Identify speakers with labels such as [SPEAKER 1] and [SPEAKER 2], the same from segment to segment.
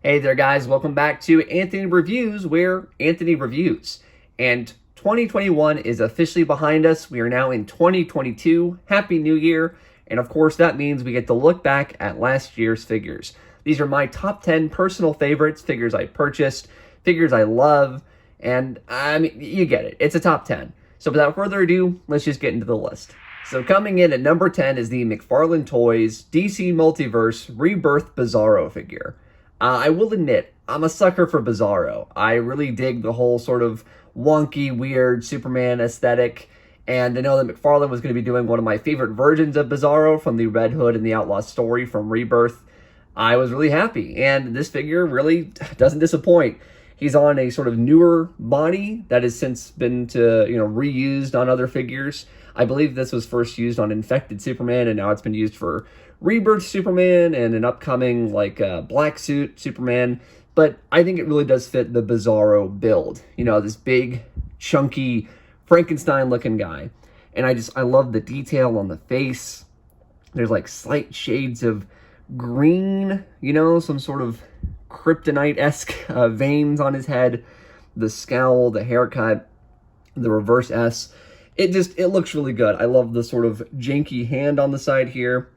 [SPEAKER 1] Hey there, guys. Welcome back to Anthony Reviews, where Anthony reviews. And 2021 is officially behind us. We are now in 2022. Happy New Year. And of course, that means we get to look back at last year's figures. These are my top 10 personal favorites, figures I purchased, figures I love. And I mean, you get it. It's a top 10. So without further ado, let's just get into the list. So coming in at number 10 is the McFarlane Toys DC Multiverse Rebirth Bizarro figure. I will admit, I'm a sucker for Bizarro. I really dig the whole sort of wonky, weird Superman aesthetic. And I know that McFarlane was going to be doing one of my favorite versions of Bizarro from the Red Hood and the Outlaw story from Rebirth. I was really happy. And this figure really doesn't disappoint. He's on a sort of newer body that has since been reused on other figures. I believe this was first used on Infected Superman, and now it's been used for Rebirth Superman and an upcoming black suit Superman. But I think it really does fit the Bizarro build. You know, this big, chunky, Frankenstein-looking guy. And I love the detail on the face. There's like slight shades of green, some sort of kryptonite-esque veins on his head. The scowl, the haircut, the reverse S. It looks really good. I love the sort of janky hand on the side here.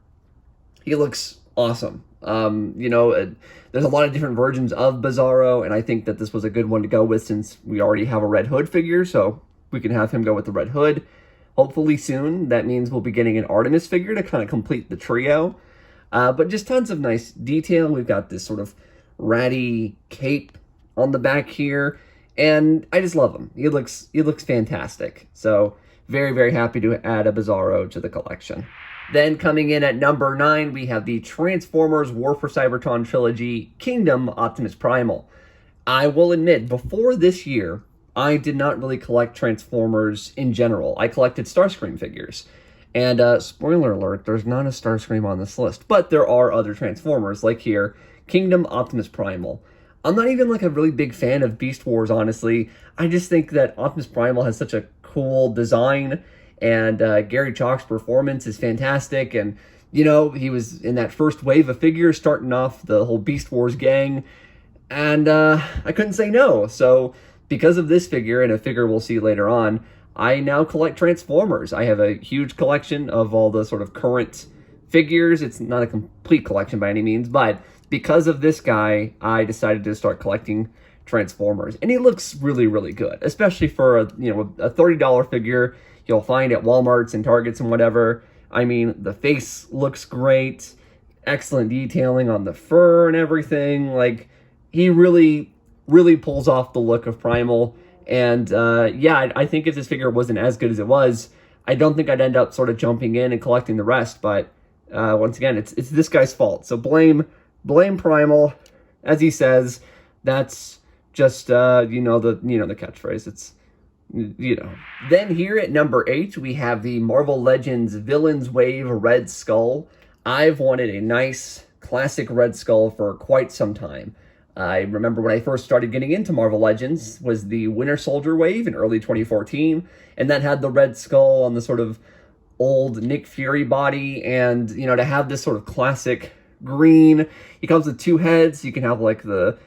[SPEAKER 1] He looks awesome. There's a lot of different versions of Bizarro, and I think that this was a good one to go with since we already have a Red Hood figure, so we can have him go with the Red Hood. Hopefully soon, that means we'll be getting an Artemis figure to kind of complete the trio. But just tons of nice detail. We've got this sort of ratty cape on the back here, and I just love him. He looks fantastic. So very, very happy to add a Bizarro to the collection. Then coming in at number 9, we have the Transformers War for Cybertron trilogy Kingdom Optimus Primal. I will admit, before this year, I did not really collect Transformers in general. I collected Starscream figures. And spoiler alert, there's not a Starscream on this list, but there are other Transformers, like here, Kingdom Optimus Primal. I'm not even a really big fan of Beast Wars, honestly. I just think that Optimus Primal has such a cool design, and Gary Chalk's performance is fantastic, and he was in that first wave of figures starting off the whole Beast Wars gang, and I couldn't say no. So because of this figure, and a figure we'll see later on, I now collect Transformers. I have a huge collection of all the sort of current figures. It's not a complete collection by any means, but because of this guy, I decided to start collecting Transformers, and he looks really, really good, especially for a $30 figure you'll find at Walmarts and Targets and whatever. I mean, the face looks great, excellent detailing on the fur and everything. Like, he really, really pulls off the look of Primal. And I think if this figure wasn't as good as it was, I don't think I'd end up sort of jumping in and collecting the rest. But once again, it's this guy's fault. So blame Primal, as he says. That's just the catchphrase. It's Then here at number 8, we have the Marvel Legends Villains Wave Red Skull. I've wanted a nice classic Red Skull for quite some time. I remember when I first started getting into Marvel Legends was the Winter Soldier wave in early 2014, and that had the Red Skull on the sort of old Nick Fury body, and to have this sort of classic green. He comes with 2 heads. You can have like the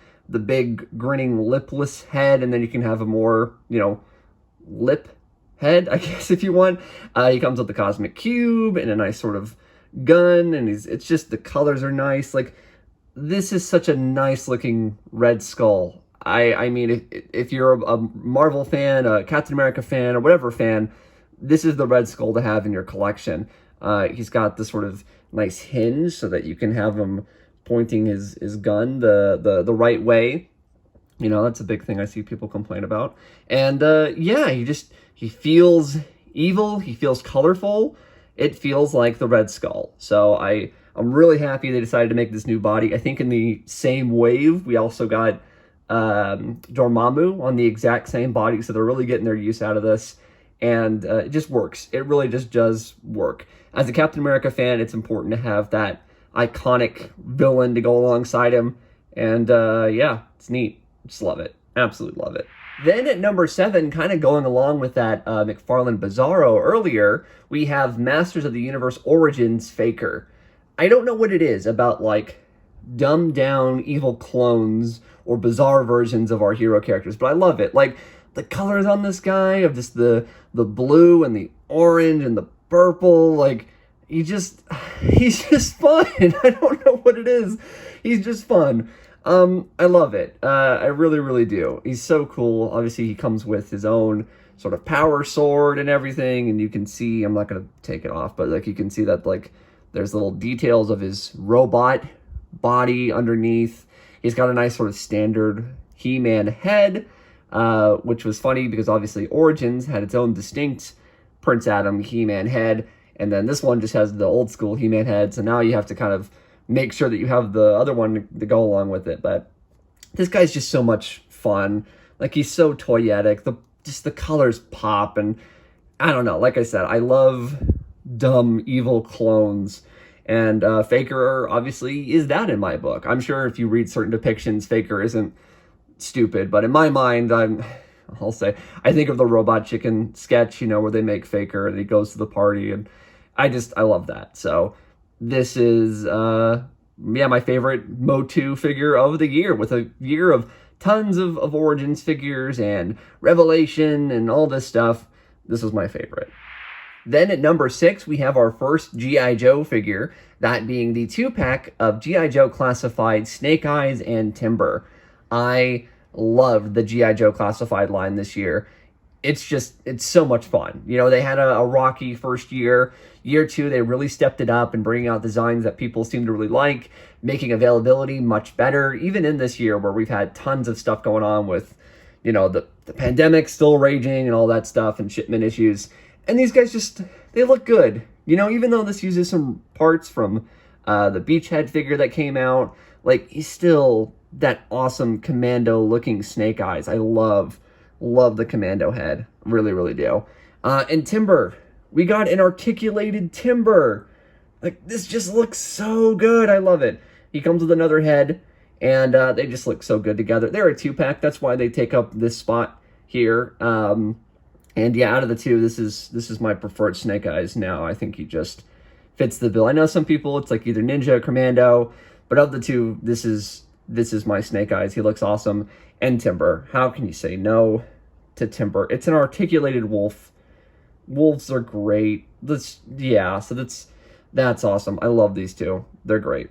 [SPEAKER 1] big grinning lipless head, and then you can have a more lip head, I guess, if you want. He comes with the Cosmic Cube and a nice sort of gun, and it's just the colors are nice. Like, this is such a nice looking Red Skull. I mean, if you're a Marvel fan, a Captain America fan, or whatever fan, this is the Red Skull to have in your collection. He's got this sort of nice hinge so that you can have him pointing his gun the right way. That's a big thing I see people complain about. And he feels evil. He feels colorful. It feels like the Red Skull. So I'm really happy they decided to make this new body. I think in the same wave, we also got Dormammu on the exact same body. So they're really getting their use out of this. And it just works. It really just does work. As a Captain America fan, it's important to have that iconic villain to go alongside him. And it's neat. Just love it. Absolutely love it. Then at number 7, kind of going along with that McFarlane Bizarro earlier, we have Masters of the Universe Origins Faker. I don't know what it is about, dumbed down evil clones or bizarre versions of our hero characters, but I love it. Like, the colors on this guy of just the blue and the orange and the purple, like, he's just fun. I don't know what it is. He's just fun. I love it. I really, really do. He's so cool. Obviously, he comes with his own sort of power sword and everything, and you can see, I'm not going to take it off, but like you can see that like there's little details of his robot body underneath. He's got a nice sort of standard He-Man head, which was funny because obviously Origins had its own distinct Prince Adam He-Man head, and then this one just has the old school He-Man head, so now you have to kind of make sure that you have the other one to go along with it. But this guy's just so much fun. Like, he's so toyetic. The colors pop, and I don't know. Like I said, I love dumb, evil clones, and Faker obviously is that in my book. I'm sure if you read certain depictions, Faker isn't stupid, but in my mind, I'll say, I think of the Robot Chicken sketch, where they make Faker and he goes to the party, and I love that. So this is, my favorite Motu figure of the year, with a year of tons of Origins figures and Revelation and all this stuff. This is my favorite. Then at number 6, we have our first G.I. Joe figure, that being the 2-pack of G.I. Joe Classified Snake Eyes and Timber. I loved the G.I. Joe Classified line this year. It's so much fun. They had a rocky first year. Year 2, they really stepped it up and bringing out designs that people seem to really like, making availability much better, even in this year where we've had tons of stuff going on with, the pandemic still raging and all that stuff and shipment issues. And these guys they look good. Even though this uses some parts from the Beachhead figure that came out, like, he's still that awesome commando-looking Snake Eyes. I love the commando head. Really, really do. And Timber. We got an articulated Timber. Like, this just looks so good. I love it. He comes with another head, and they just look so good together. They're a 2-pack. That's why they take up this spot here. And yeah, out of the two, this is my preferred Snake Eyes now. I think he just fits the bill. I know some people, it's like either Ninja or Commando, but of the two, this is my Snake Eyes. He looks awesome. And Timber. How can you say no to Timber? It's an articulated wolf. Wolves are great. So that's awesome. I love these two. They're great.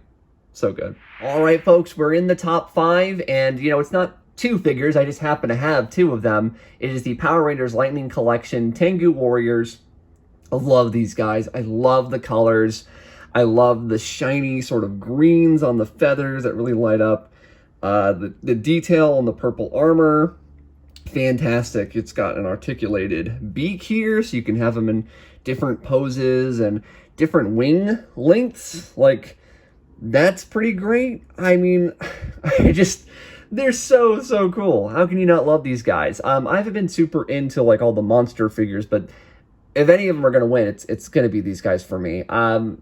[SPEAKER 1] So good. All right, folks, we're in the top 5, and it's not 2 figures. I just happen to have 2 of them. It is the Power Rangers Lightning Collection Tengu Warriors. I love these guys. I love the colors. I love the shiny sort of greens on the feathers that really light up. The detail on the purple armor. Fantastic. It's got an articulated beak here, so you can have them in different poses and different wing lengths. Like, that's pretty great. I mean, they're so cool. How can you not love these guys? I haven't been super into like all the monster figures, but if any of them are going to win, it's going to be these guys for me.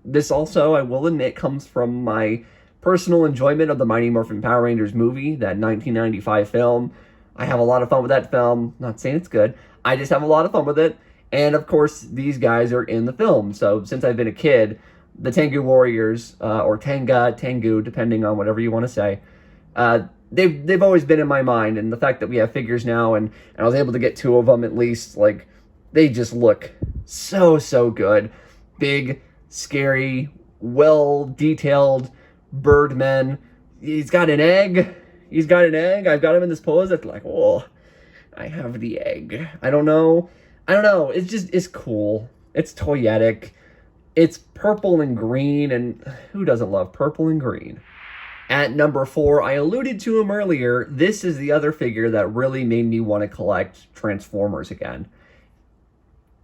[SPEAKER 1] This also, I will admit, comes from my personal enjoyment of the Mighty Morphin Power Rangers movie, that 1995 film. I have a lot of fun with that film. Not saying it's good. I just have a lot of fun with it. And of course, these guys are in the film. So since I've been a kid, the Tengu Warriors, or Tengu, depending on whatever you want to say, they've always been in my mind. And the fact that we have figures now, and I was able to get 2 of them at least, like, they just look so good. Big, scary, well-detailed birdmen. He's got an egg. I've got him in this pose that's like, oh, I have the egg. I don't know. It's cool. It's toyetic. It's purple and green, and who doesn't love purple and green? At number 4, I alluded to him earlier. This is the other figure that really made me want to collect Transformers again.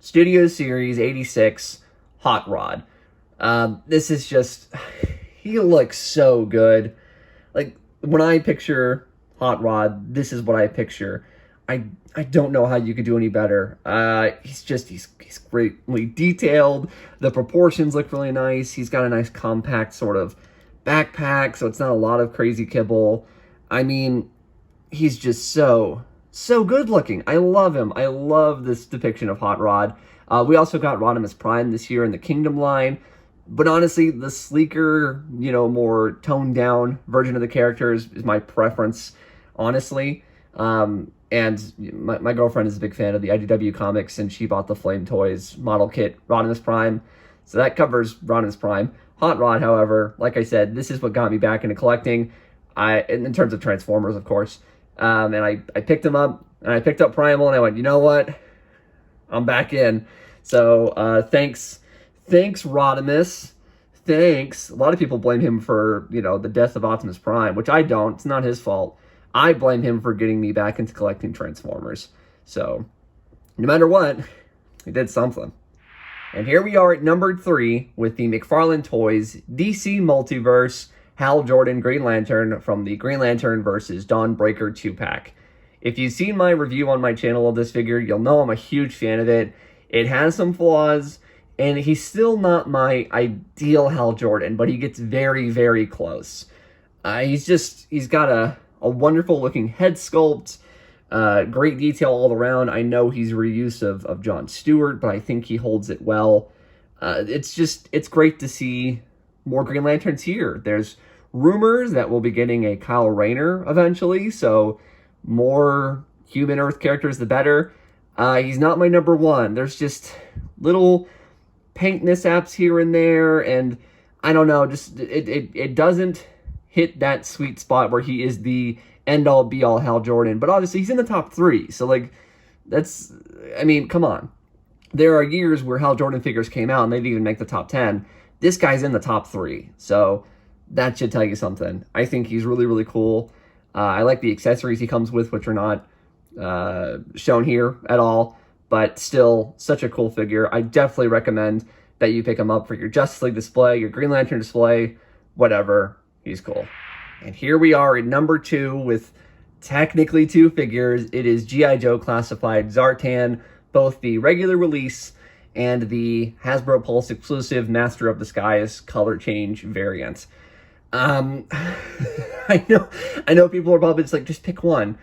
[SPEAKER 1] Studio Series 86 Hot Rod. This is just, he looks so good. Like, when I picture Hot Rod, this is what I picture. I don't know how you could do any better. He's greatly detailed. The proportions look really nice. He's got a nice compact sort of backpack, so it's not a lot of crazy kibble. I mean, he's just so good looking. I love him. I love this depiction of Hot Rod. We also got Optimus Prime this year in the Kingdom line. But honestly, the sleeker, more toned down version of the character is my preference, honestly. And my girlfriend is a big fan of the IDW comics, and she bought the Flame Toys model kit, Rodimus Prime. So that covers Rodimus Prime. Hot Rod, however, like I said, this is what got me back into collecting. In terms of Transformers, of course. And I picked them up, and I picked up Primal, and I went, you know what? I'm back in. So thanks Rodimus. Thanks. A lot of people blame him for, the death of Optimus Prime, which I don't. It's not his fault. I blame him for getting me back into collecting Transformers. So, no matter what, he did something. And here we are at number 3 with the McFarlane Toys DC Multiverse Hal Jordan Green Lantern from the Green Lantern vs. Dawnbreaker 2-pack. If you've seen my review on my channel of this figure, you'll know I'm a huge fan of it. It has some flaws, and he's still not my ideal Hal Jordan, but he gets very, very close. He's got a wonderful looking head sculpt, great detail all around. I know he's reuse of John Stewart, but I think he holds it well. It's great to see more Green Lanterns here. There's rumors that we'll be getting a Kyle Rayner eventually, so more human Earth characters, the better. He's not my number 1. There's just little paint mishaps here and there, and I don't know, just it doesn't hit that sweet spot where he is the end-all, be-all Hal Jordan. But obviously, he's in the top 3, so, come on. There are years where Hal Jordan figures came out, and they didn't even make the top 10. This guy's in the top 3, so that should tell you something. I think he's really, really cool. I like the accessories he comes with, which are not shown here at all, but still such a cool figure. I definitely recommend that you pick him up for your Justice League display, your Green Lantern display, whatever. He's cool. And here we are at number 2 with technically 2 figures. It is G.I. Joe classified Zartan, both the regular release and the Hasbro Pulse exclusive Master of the Skies color change variant. I know people are probably just like, just pick one.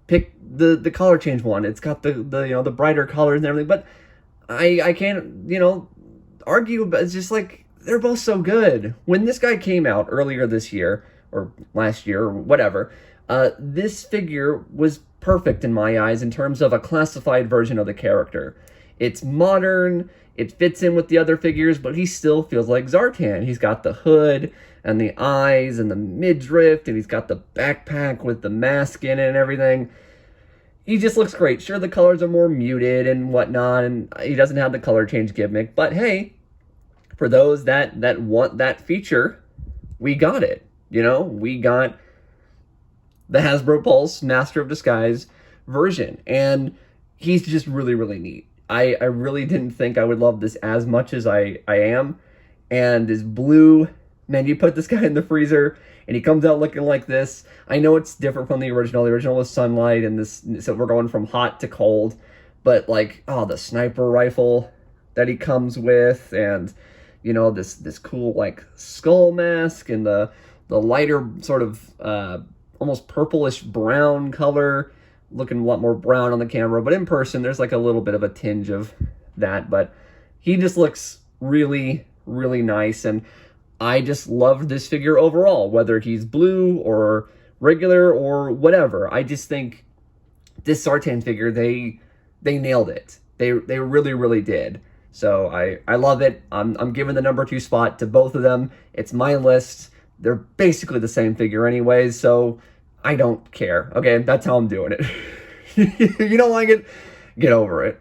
[SPEAKER 1] Pick the color change one. It's got the brighter colors and everything, but I can't, argue, but it's just like, they're both so good. When this guy came out earlier this year, or last year, or whatever, this figure was perfect in my eyes in terms of a classified version of the character. It's modern, it fits in with the other figures, but he still feels like Zartan. He's got the hood, and the eyes, and the midriff, and he's got the backpack with the mask in it and everything. He just looks great. Sure, the colors are more muted and whatnot, and he doesn't have the color change gimmick, but hey, for those that want that feature, we got it. We got the Hasbro Pulse Master of Disguise version, and he's just really, really neat. I really didn't think I would love this as much as I am, and this blue, man, you put this guy in the freezer, and he comes out looking like this. I know it's different from the original. The original was sunlight, and so we're going from hot to cold, but the sniper rifle that he comes with, and this cool skull mask, and the lighter sort of almost purplish brown color, looking a lot more brown on the camera, but in person there's a little bit of a tinge of that, but he just looks really, really nice, and I just love this figure overall, whether he's blue or regular or whatever. I just think this Zartan figure, they nailed it. They really, really did. So I love it. I'm giving the number 2 spot to both of them. It's my list. They're basically the same figure anyways, so I don't care. Okay, that's how I'm doing it. You don't like it? Get over it.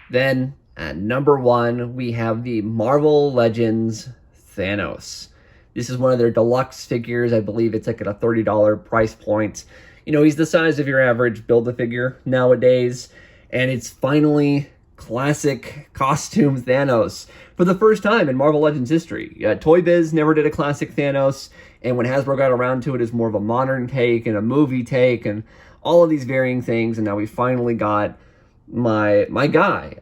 [SPEAKER 1] Then at number 1, we have the Marvel Legends Thanos. This is one of their deluxe figures. I believe it's at a $30 price point. He's the size of your average Build-A-Figure nowadays, and it's finally classic costume Thanos for the first time in Marvel Legends history. Toy Biz never did a classic Thanos, and when Hasbro got around to it, it's more of a modern take and a movie take and all of these varying things, and now we finally got my guy.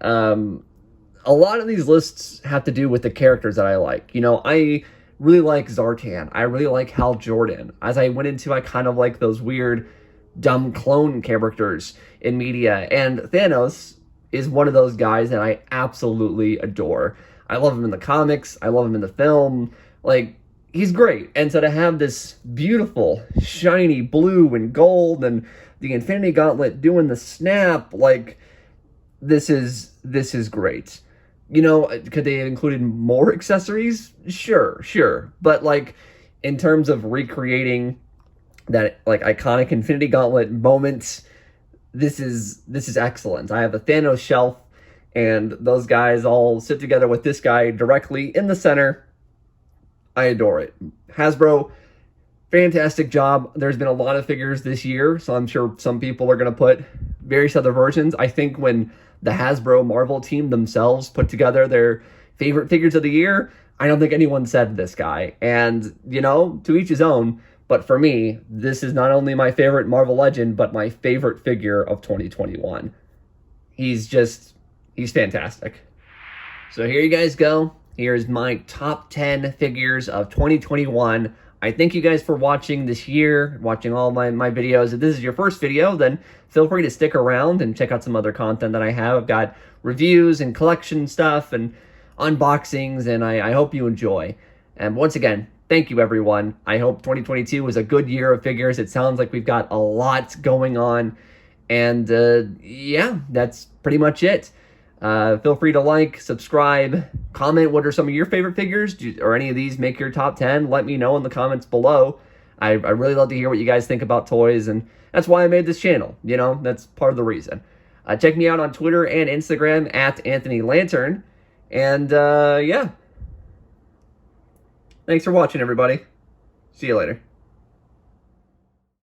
[SPEAKER 1] A lot of these lists have to do with the characters that I like. I really like Zartan. I really like Hal Jordan. As I went into, I kind of like those weird, dumb clone characters in media, and Thanos is one of those guys that I absolutely adore. I love him in the comics. I love him in the film. Like, he's great. And so to have this beautiful, shiny blue and gold and the Infinity Gauntlet doing the snap, like, this is great. You know, could they have included more accessories? Sure. But, like, in terms of recreating that, like, iconic Infinity Gauntlet moment, this is excellent. I have a Thanos shelf, and those guys all sit together with this guy directly in the center. I adore it. Hasbro, fantastic job. There's been a lot of figures this year, so I'm sure some people are going to put various other versions. I think when the Hasbro Marvel team themselves put together their favorite figures of the year, I don't think anyone said this guy. And, you know, to each his own, but for me, this is not only my favorite Marvel Legend, but my favorite figure of 2021. He's fantastic. So here you guys go. Here's my top 10 figures of 2021. I thank you guys for watching this year, watching all my videos. If this is your first video, then feel free to stick around and check out some other content that I have. I've got reviews and collection stuff and unboxings, and I hope you enjoy. And once again, thank you, everyone. I hope 2022 was a good year of figures. It sounds like we've got a lot going on. And yeah, that's pretty much it. Feel free to like, subscribe, comment what are some of your favorite figures, or any of these make your top 10. Let me know in the comments below. I really love to hear what you guys think about toys, and that's why I made this channel. You know, that's part of the reason. Check me out on Twitter and Instagram at Anthony Lantern. And yeah. Thanks for watching, everybody. See you later.